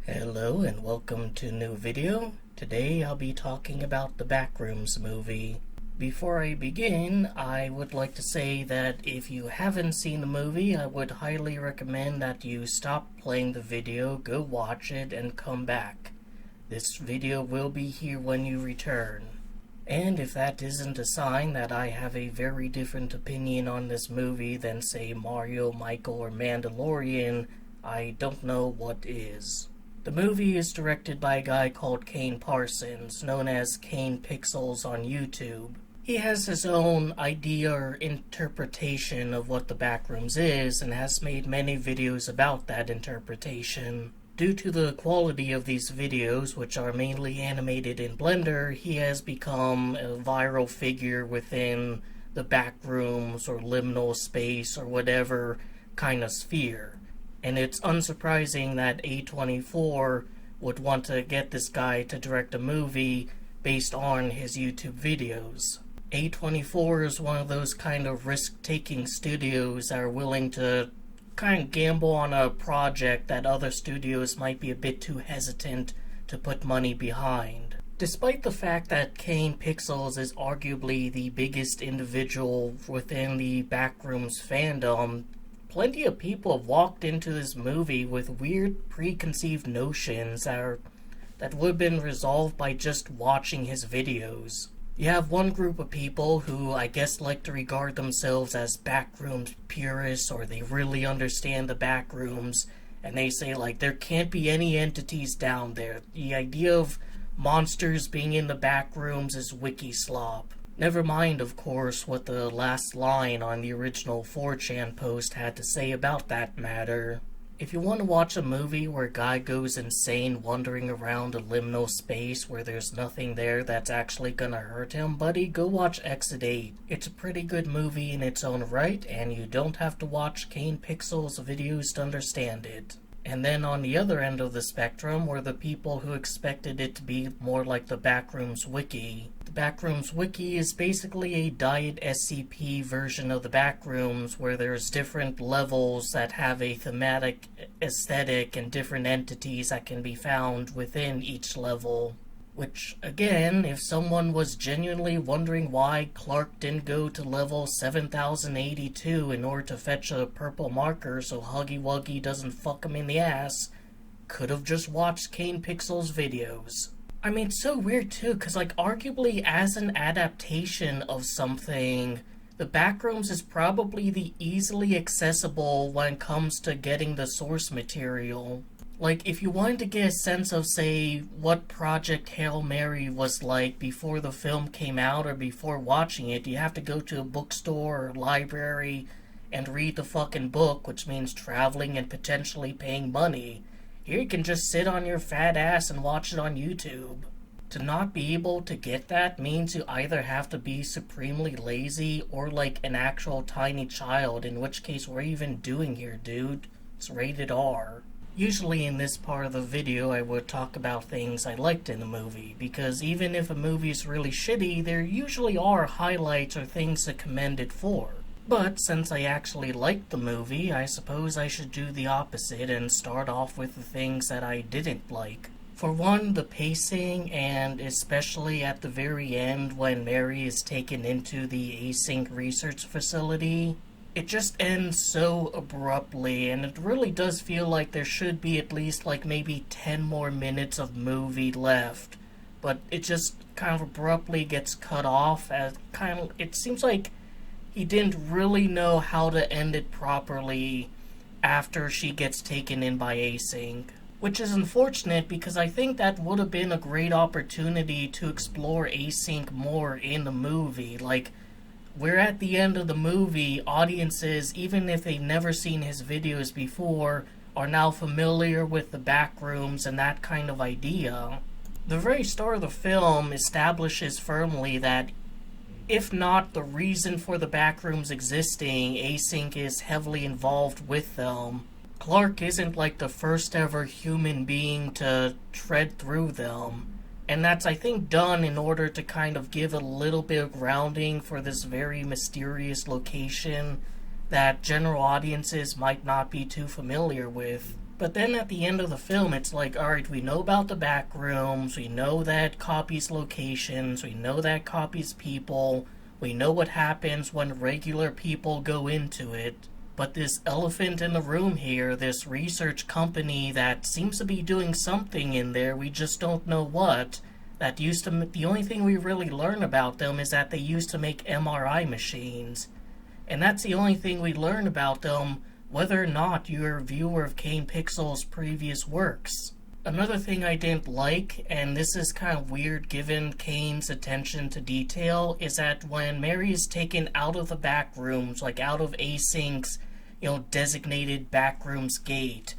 Hello and welcome to a new video. Today I'll be talking about the Backrooms movie. Before I begin, I would like to say that if you haven't seen the movie, I would highly recommend that you stop playing the video, go watch it, and come back. This video will be here when you return. And if that isn't a sign that I have a very different opinion on this movie than, say, Mario, Michael, or Mandalorian, I don't know what is. The movie is directed by a guy called Kane Parsons, known as Kane Pixels on YouTube. He has his own idea or interpretation of what the Backrooms is, and has made many videos about that interpretation. Due to the quality of these videos, which are mainly animated in Blender, he has become a viral figure within the Backrooms or liminal space or whatever kind of sphere. And it's unsurprising that A24 would want to get this guy to direct a movie based on his YouTube videos. A24 is one of those kind of risk-taking studios that are willing to kind of gamble on a project that other studios might be a bit too hesitant to put money behind. Despite the fact that Kane Pixels is arguably the biggest individual within the Backrooms fandom, plenty of people have walked into this movie with weird preconceived notions that would have been resolved by just watching his videos. You have one group of people who I guess like to regard themselves as Backrooms purists, or they really understand the Backrooms, and they say like there can't be any entities down there. The idea of monsters being in the Backrooms is wiki slop. Never mind, of course, what the last line on the original 4chan post had to say about that matter. If you want to watch a movie where a guy goes insane wandering around a liminal space where there's nothing there that's actually gonna hurt him, buddy, go watch Exit 8. It's a pretty good movie in its own right, and you don't have to watch Kane Pixels videos to understand it. And then on the other end of the spectrum were the people who expected it to be more like the Backrooms Wiki. The Backrooms Wiki is basically a diet SCP version of the Backrooms, where there's different levels that have a thematic aesthetic and different entities that can be found within each level. Which, again, if someone was genuinely wondering why Clark didn't go to level 7082 in order to fetch a purple marker so Huggy Wuggy doesn't fuck him in the ass, could have just watched Kane Pixels videos. I mean, it's so weird too, because like arguably as an adaptation of something, the Backrooms is probably the easily accessible when it comes to getting the source material. Like, if you wanted to get a sense of, say, what Project Hail Mary was like before the film came out or before watching it, you have to go to a bookstore or library and read the fucking book, which means traveling and potentially paying money. Here you can just sit on your fat ass and watch it on YouTube. To not be able to get that means you either have to be supremely lazy or like an actual tiny child, in which case, what are you even doing here, dude? It's rated R. Usually in this part of the video I would talk about things I liked in the movie, because even if a movie is really shitty, there usually are highlights or things to commend it for. But since I actually liked the movie, I suppose I should do the opposite and start off with the things that I didn't like. For one, the pacing, and especially at the very end when Mary is taken into the async research facility, it just ends so abruptly, and it really does feel like there should be at least like maybe 10 more minutes of movie left. But it just kind of abruptly gets cut off as it seems like he didn't really know how to end it properly after she gets taken in by async. Which is unfortunate, because I think that would have been a great opportunity to explore async more in the movie. Like, we're at the end of the movie, audiences, even if they've never seen his videos before, are now familiar with the Backrooms and that kind of idea. The very start of the film establishes firmly that, if not the reason for the Backrooms existing, async is heavily involved with them. Clark isn't like the first ever human being to tread through them. And that's, I think, done in order to kind of give a little bit of grounding for this very mysterious location that general audiences might not be too familiar with. But then at the end of the film, it's like, alright, we know about the back rooms, we know that copies locations, we know that copies people, we know what happens when regular people go into it. But this elephant in the room here, this research company that seems to be doing something in there, we just don't know what, that used to, the only thing we really learn about them is that they used to make MRI machines. And that's the only thing we learn about them, whether or not you're a viewer of Kane Pixel's previous works. Another thing I didn't like, and this is kind of weird given Kane's attention to detail, is that when Mary is taken out of the back rooms, like out of Async's, designated backrooms gate,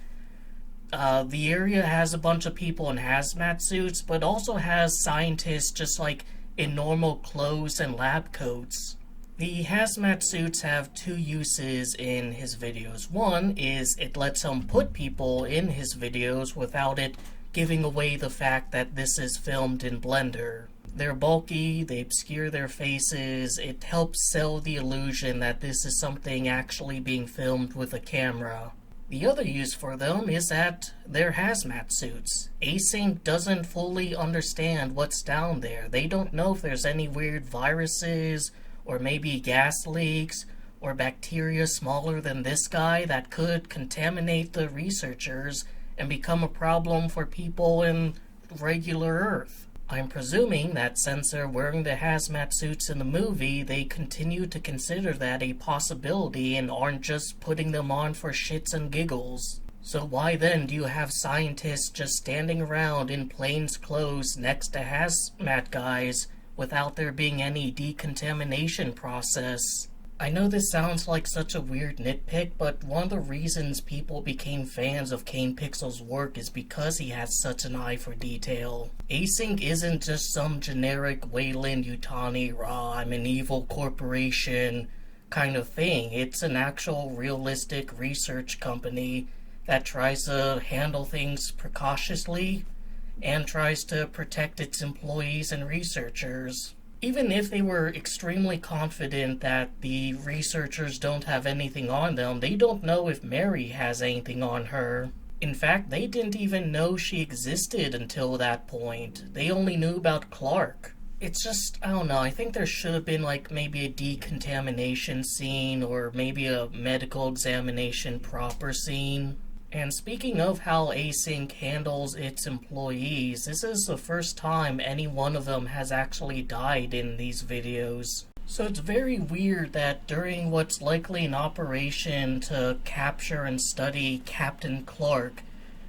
the area has a bunch of people in hazmat suits, but also has scientists just like in normal clothes and lab coats. The hazmat suits have two uses in his videos. One is it lets him put people in his videos without it giving away the fact that this is filmed in Blender. They're bulky, they obscure their faces, it helps sell the illusion that this is something actually being filmed with a camera. The other use for them is that they're hazmat suits. Async doesn't fully understand what's down there. They don't know if there's any weird viruses, or maybe gas leaks, or bacteria smaller than this guy that could contaminate the researchers and become a problem for people in regular Earth. I'm presuming that since they're wearing the hazmat suits in the movie, they continue to consider that a possibility and aren't just putting them on for shits and giggles. So why then do you have scientists just standing around in plain clothes next to hazmat guys without there being any decontamination process? I know this sounds like such a weird nitpick, but one of the reasons people became fans of Kane Pixel's work is because he has such an eye for detail. Async isn't just some generic Wayland Yutani, raw, I'm an evil corporation kind of thing. It's an actual realistic research company that tries to handle things precautiously and tries to protect its employees and researchers. Even if they were extremely confident that the researchers don't have anything on them, they don't know if Mary has anything on her. In fact, they didn't even know she existed until that point. They only knew about Clark. It's just, I don't know, I think there should have been like maybe a decontamination scene or maybe a medical examination proper scene. And speaking of how Async handles its employees, this is the first time any one of them has actually died in these videos. So it's very weird that during what's likely an operation to capture and study Captain Clark,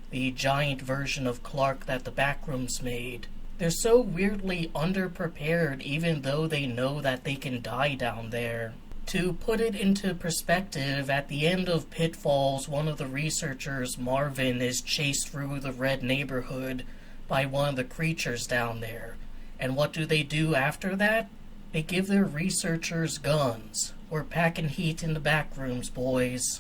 the giant version of Clark that the Backrooms made, they're so weirdly underprepared even though they know that they can die down there. To put it into perspective, at the end of Pitfalls, one of the researchers, Marvin, is chased through the red neighborhood by one of the creatures down there. And what do after that? They give their researchers guns. We're packing heat in the Backrooms, boys.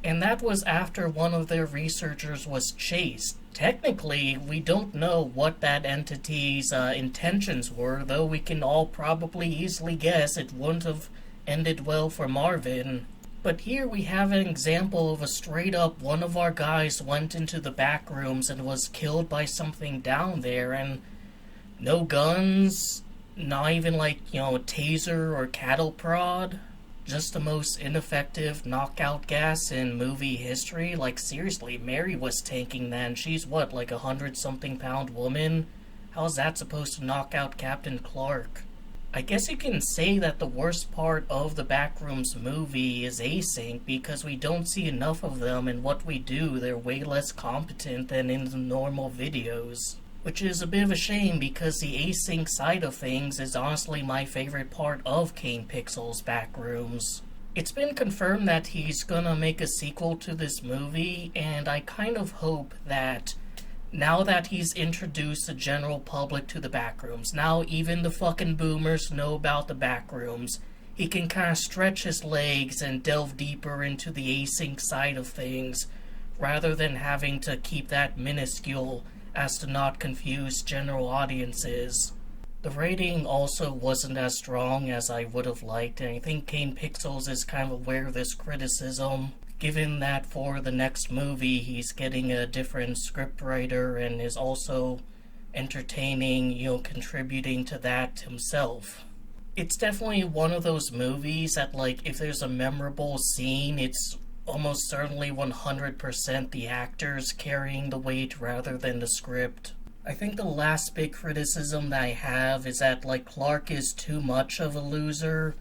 And that was after one of their researchers was chased. Technically, we don't know what that entity's intentions were, though we can all probably easily guess it wouldn't have ended well for Marvin. But here we have an example of a straight up one of our guys went into the back rooms and was killed by something down there, and no guns, not even like, a taser or cattle prod, just the most ineffective knockout gas in movie history. Like seriously, Mary was tanking then. She's what, like 100-something pound woman? How's that supposed to knock out Captain Clark? I guess you can say that the worst part of the Backrooms movie is Async, because we don't see enough of them, and what we do, they're way less competent than in the normal videos. Which is a bit of a shame, because the Async side of things is honestly my favorite part of Kane Pixel's Backrooms. It's been confirmed that he's gonna make a sequel to this movie, and I kind of hope that now that he's introduced the general public to the Backrooms, now even the fucking boomers know about the Backrooms, he can kind of stretch his legs and delve deeper into the Async side of things, rather than having to keep that minuscule as to not confuse general audiences. The rating also wasn't as strong as I would have liked, and I think Kane Pixels is kind of aware of this criticism. given that for the next movie he's getting a different scriptwriter and is also entertaining, contributing to that himself. It's definitely one of those movies that, like, if there's a memorable scene, it's almost certainly 100% the actors carrying the weight rather than the script. I think the last big criticism that I have is that, like, Clark is too much of a loser,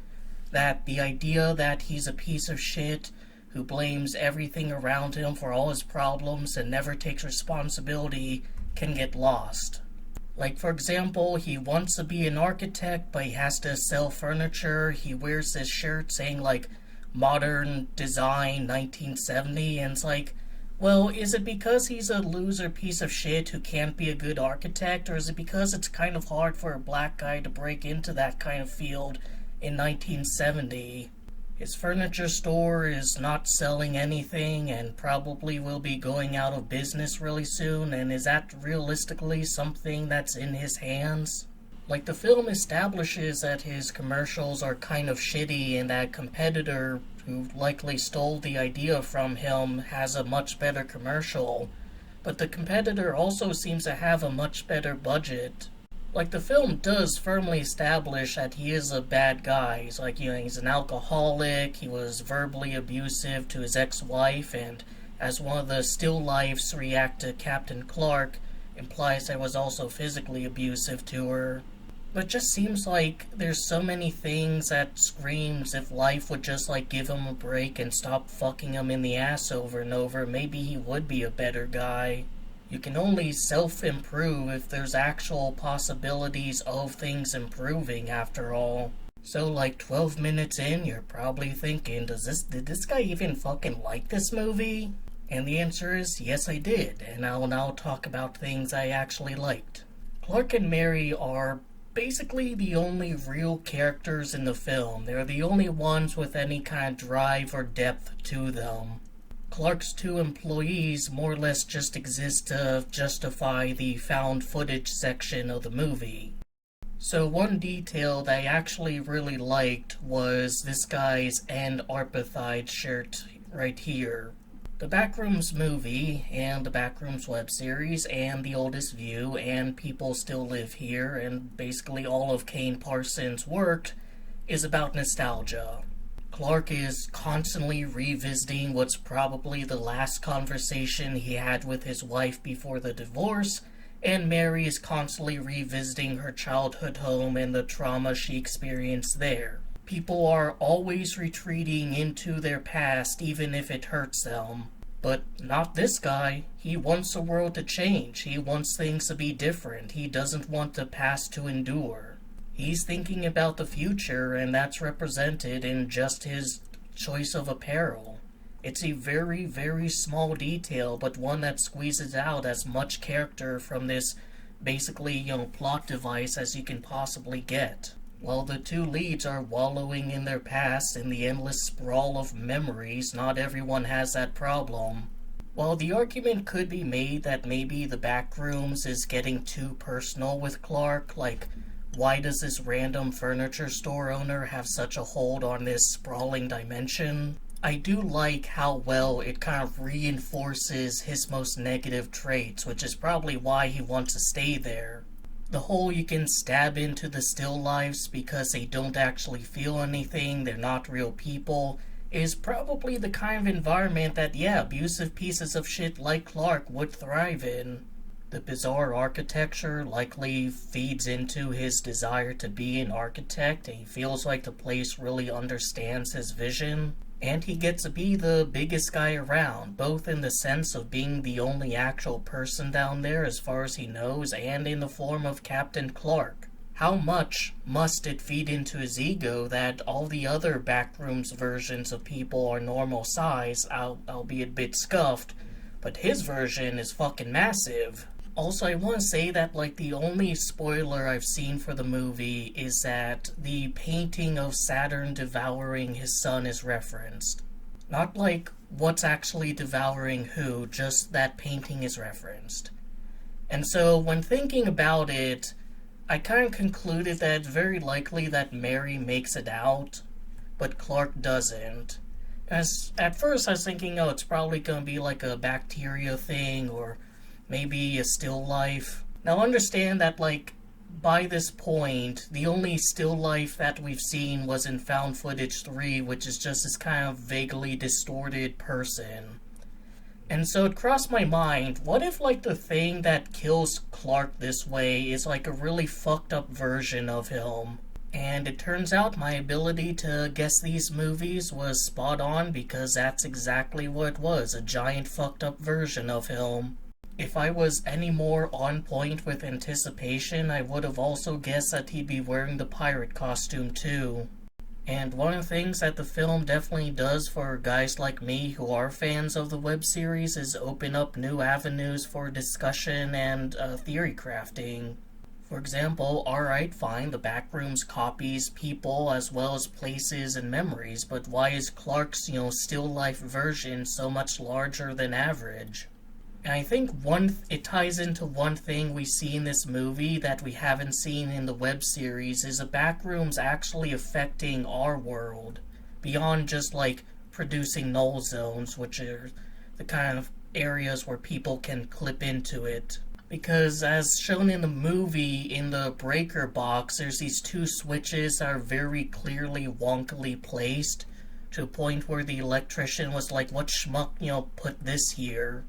that the idea that he's a piece of shit who blames everything around him for all his problems and never takes responsibility can get lost. Like, for example, he wants to be an architect, but he has to sell furniture. He wears this shirt saying, like, modern design 1970, and it's like, well, is it because he's a loser piece of shit who can't be a good architect, or is it because it's kind of hard for a black guy to break into that kind of field in 1970? His furniture store is not selling anything and probably will be going out of business really soon, and is that realistically something that's in his hands? Like, the film establishes that his commercials are kind of shitty and that competitor who likely stole the idea from him has a much better commercial, but the competitor also seems to have a much better budget. Like, the film does firmly establish that he is a bad guy. He's like, he's an alcoholic, he was verbally abusive to his ex-wife, and as one of the still lifes react to Captain Clark, implies that he was also physically abusive to her. But it just seems like there's so many things that screams if life would just, like, give him a break and stop fucking him in the ass over and over, maybe he would be a better guy. You can only self-improve if there's actual possibilities of things improving, after all. So, like, 12 minutes in, you're probably thinking, did this guy even fucking like this movie? And the answer is, yes, I did, and I will now talk about things I actually liked. Clark and Mary are basically the only real characters in the film. They're the only ones with any kind of drive or depth to them. Clark's two employees more or less just exist to justify the found footage section of the movie. So one detail that I actually really liked was this guy's "And Arpathide" shirt right here. The Backrooms movie, and the Backrooms web series, and The Oldest View, and People Still Live Here, and basically all of Kane Parsons' work is about nostalgia. Clark is constantly revisiting what's probably the last conversation he had with his wife before the divorce, and Mary is constantly revisiting her childhood home and the trauma she experienced there. People are always retreating into their past even if it hurts them. But not this guy. He wants the world to change. He wants things to be different. He doesn't want the past to endure. He's thinking about the future, and that's represented in just his choice of apparel. It's a very, very small detail, but one that squeezes out as much character from this basically, plot device as you can possibly get. While the two leads are wallowing in their past in the endless sprawl of memories, not everyone has that problem. While the argument could be made that maybe the Backrooms is getting too personal with Clark, like, why does this random furniture store owner have such a hold on this sprawling dimension? I do like how well it kind of reinforces his most negative traits, which is probably why he wants to stay there. The whole you can stab into the still lives because they don't actually feel anything, they're not real people, is probably the kind of environment that, abusive pieces of shit like Clark would thrive in. The bizarre architecture likely feeds into his desire to be an architect, and he feels like the place really understands his vision. And he gets to be the biggest guy around, both in the sense of being the only actual person down there as far as he knows, and in the form of Captain Clark. How much must it feed into his ego that all the other Backrooms versions of people are normal size, albeit a bit scuffed, but his version is fucking massive. Also, I want to say that, the only spoiler I've seen for the movie is that the painting of Saturn devouring his son is referenced. Not what's actually devouring who, just that painting is referenced. And so, when thinking about it, I kind of concluded that it's very likely that Mary makes it out, but Clark doesn't. As at first I was thinking, oh, it's probably gonna be like a bacteria thing or maybe a still life. Now understand that like by this point, the only still life that we've seen was in Found Footage 3, which is just this kind of vaguely distorted person. And so it crossed my mind, what if like the thing that kills Clark this way is like a really fucked up version of him? And it turns out my ability to guess these movies was spot on because that's exactly what it was, a giant fucked up version of him. If I was any more on point with anticipation, I would have also guessed that he'd be wearing the pirate costume too. And one of the things that the film definitely does for guys like me who are fans of the web series is open up new avenues for discussion and theory crafting. For example, alright, fine, the Backrooms copies people as well as places and memories, but why is Clark's, still life version so much larger than average? And I think it ties into one thing we see in this movie that we haven't seen in the web series is the Backrooms actually affecting our world beyond just like producing null zones, which are the kind of areas where people can clip into it. Because as shown in the movie, in the breaker box, there's these two switches that are very clearly wonkily placed to a point where the electrician was like, what schmuck, put this here?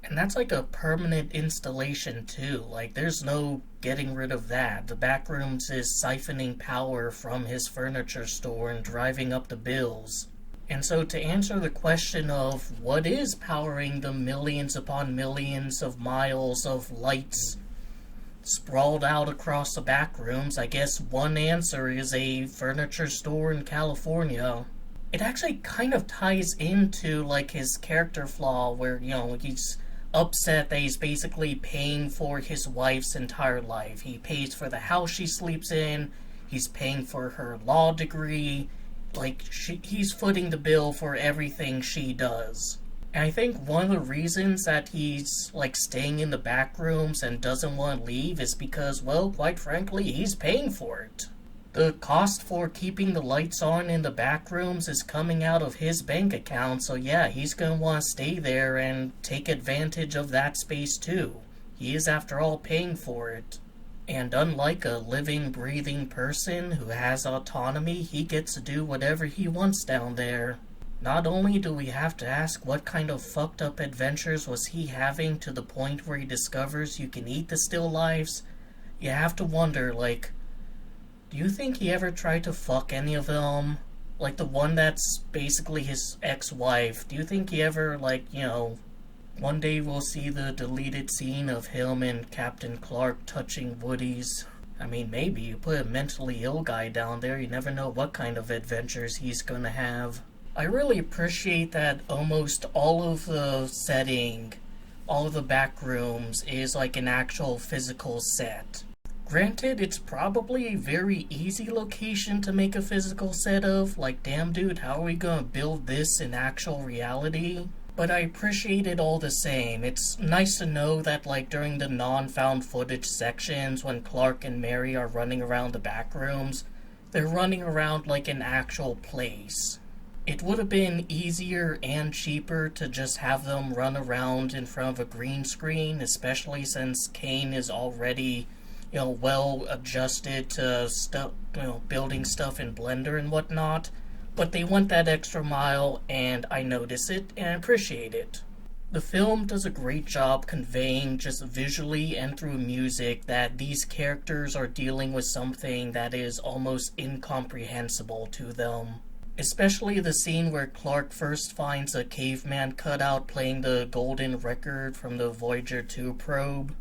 And that's like a permanent installation too. Like there's no getting rid of that. The Backrooms is siphoning power from his furniture store and driving up the bills. And so to answer the question of what is powering the millions upon millions of miles of lights sprawled out across the Backrooms, I guess one answer is a furniture store in California. It actually kind of ties into like his character flaw where, he's upset that he's basically paying for his wife's entire life. He pays for the house she sleeps in, he's paying for her law degree, he's footing the bill for everything she does. And I think one of the reasons that he's staying in the Backrooms and doesn't want to leave is because, well, quite frankly, he's paying for it. The cost for keeping the lights on in the Backrooms is coming out of his bank account, so yeah, he's gonna want to stay there and take advantage of that space too. He is, after all, paying for it. And unlike a living, breathing person who has autonomy, he gets to do whatever he wants down there. Not only do we have to ask what kind of fucked up adventures was he having to the point where he discovers you can eat the still lives, you have to wonder, do you think he ever tried to fuck any of them? Like the one that's basically his ex-wife. Do you think he ever, one day we'll see the deleted scene of him and Captain Clark touching Woody's? I mean, maybe. You put a mentally ill guy down there, you never know what kind of adventures he's gonna have. I really appreciate that almost all of the setting, all of the Backrooms, is like an actual physical set. Granted, it's probably a very easy location to make a physical set of. Damn dude, how are we gonna build this in actual reality? But I appreciate it all the same. It's nice to know that, during the non-found footage sections, when Clark and Mary are running around the Backrooms, they're running around like an actual place. It would have been easier and cheaper to just have them run around in front of a green screen, especially since Kane is already well adjusted to building stuff in Blender and whatnot, but they went that extra mile, and I notice it and appreciate it. The film does a great job conveying just visually and through music that these characters are dealing with something that is almost incomprehensible to them. Especially the scene where Clark first finds a caveman cutout playing the golden record from the Voyager 2 probe.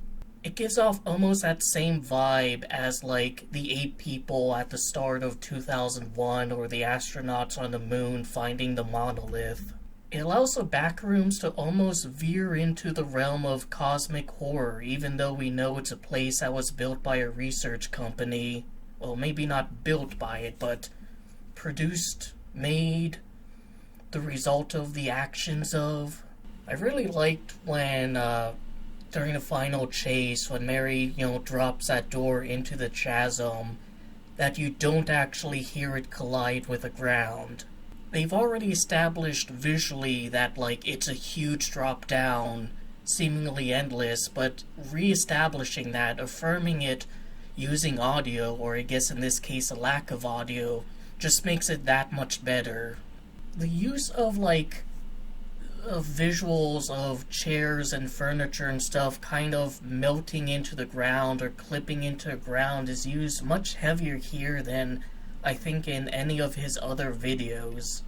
It gives off almost that same vibe as the 8 people at the start of 2001 or the astronauts on the moon finding the monolith. It allows the Backrooms to almost veer into the realm of cosmic horror, even though we know it's a place that was built by a research company. Well, maybe not built by it, but produced, made, the result of the actions of. I really liked when, during the final chase, when Mary, drops that door into the chasm, that you don't actually hear it collide with the ground. they've already established visually that, like, it's a huge drop down, seemingly endless, but re-establishing that, affirming it using audio, or I guess in this case a lack of audio, just makes it that much better. The use of, like, of visuals of chairs and furniture and stuff kind of melting into the ground or clipping into the ground is used much heavier here than I think in any of his other videos.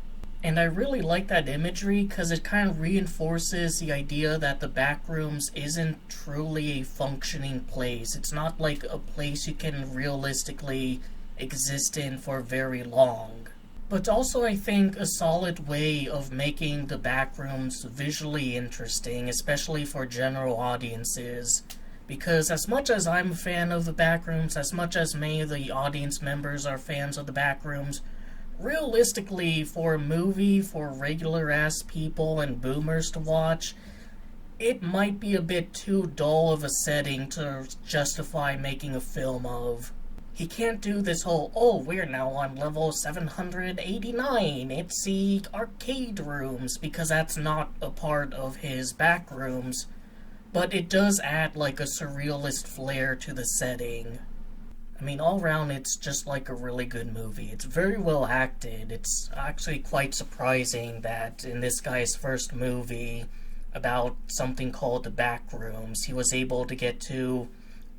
And I really like that imagery because it kind of reinforces the idea that the Backrooms isn't truly a functioning place. It's not like a place you can realistically exist in for very long. But also, I think, a solid way of making the Backrooms visually interesting, especially for general audiences. Because as much as I'm a fan of the Backrooms, as much as many of the audience members are fans of the Backrooms, realistically, for a movie for regular-ass people and boomers to watch, it might be a bit too dull of a setting to justify making a film of. He can't do this whole, oh, we're now on level 789, it's the arcade rooms, because that's not a part of his Backrooms. But it does add, like, a surrealist flair to the setting. I mean, all around, it's just like a really good movie. It's very well acted. It's actually quite surprising that in this guy's first movie about something called the Backrooms, he was able to get two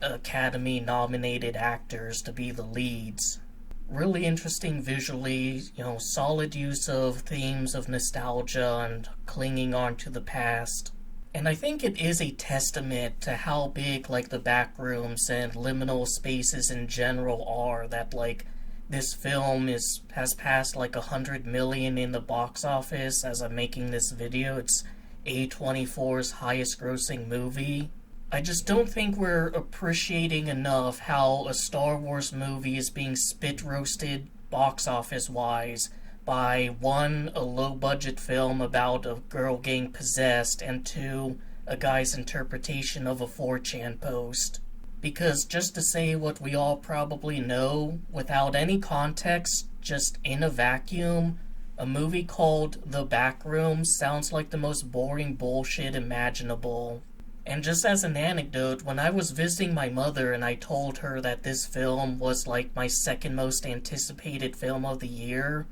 Academy-nominated actors to be the leads. Really interesting visually, solid use of themes of nostalgia and clinging on to the past. And I think it is a testament to how big, like, the Backrooms and liminal spaces in general are, that, like, this film has passed, like, 100 million in the box office as I'm making this video. It's A24's highest grossing movie. I just don't think we're appreciating enough how a Star Wars movie is being spit-roasted box office-wise by, one, a low-budget film about a girl getting possessed, and two, a guy's interpretation of a 4chan post. Because just to say what we all probably know, without any context, just in a vacuum, a movie called The Backrooms sounds like the most boring bullshit imaginable. And just as an anecdote, when I was visiting my mother and I told her that this film was like my second most anticipated film of the year,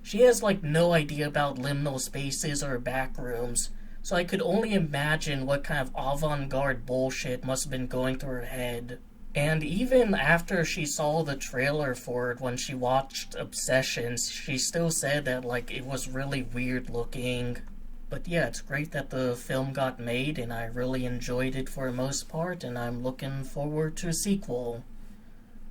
she has like no idea about liminal spaces or Backrooms, so I could only imagine what kind of avant-garde bullshit must have been going through her head. And even after she saw the trailer for it, when she watched Obsessions, she still said that like it was really weird looking. But yeah, it's great that the film got made, and I really enjoyed it for the most part, and I'm looking forward to a sequel.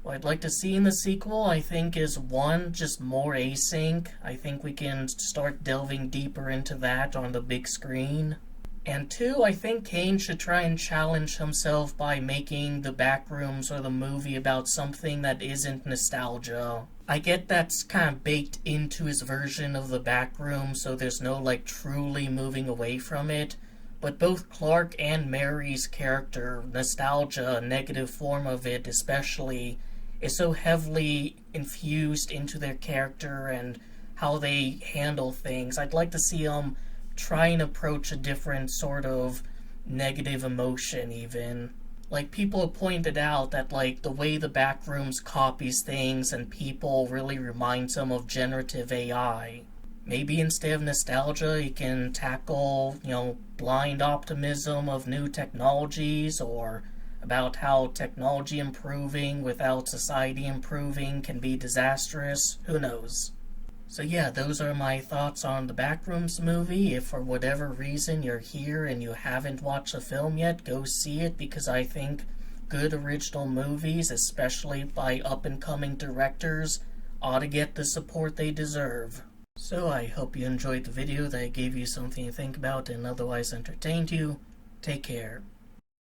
What I'd like to see in the sequel, I think, is one, just more async. I think we can start delving deeper into that on the big screen. And two, I think Kane should try and challenge himself by making the Backrooms or the movie about something that isn't nostalgia. I get that's kind of baked into his version of the Backrooms, so there's no like truly moving away from it. But both Clark and Mary's character, nostalgia, a negative form of it especially, is so heavily infused into their character and how they handle things. I'd like to see them try and approach a different sort of negative emotion even. Like, people have pointed out that, like, the way the Backrooms copies things and people really reminds them of generative AI. Maybe instead of nostalgia, you can tackle, blind optimism of new technologies, or about how technology improving without society improving can be disastrous. Who knows? So yeah, those are my thoughts on the Backrooms movie. If for whatever reason you're here and you haven't watched the film yet, go see it, because I think good original movies, especially by up-and-coming directors, ought to get the support they deserve. So I hope you enjoyed the video, that it gave you something to think about and otherwise entertained you. Take care.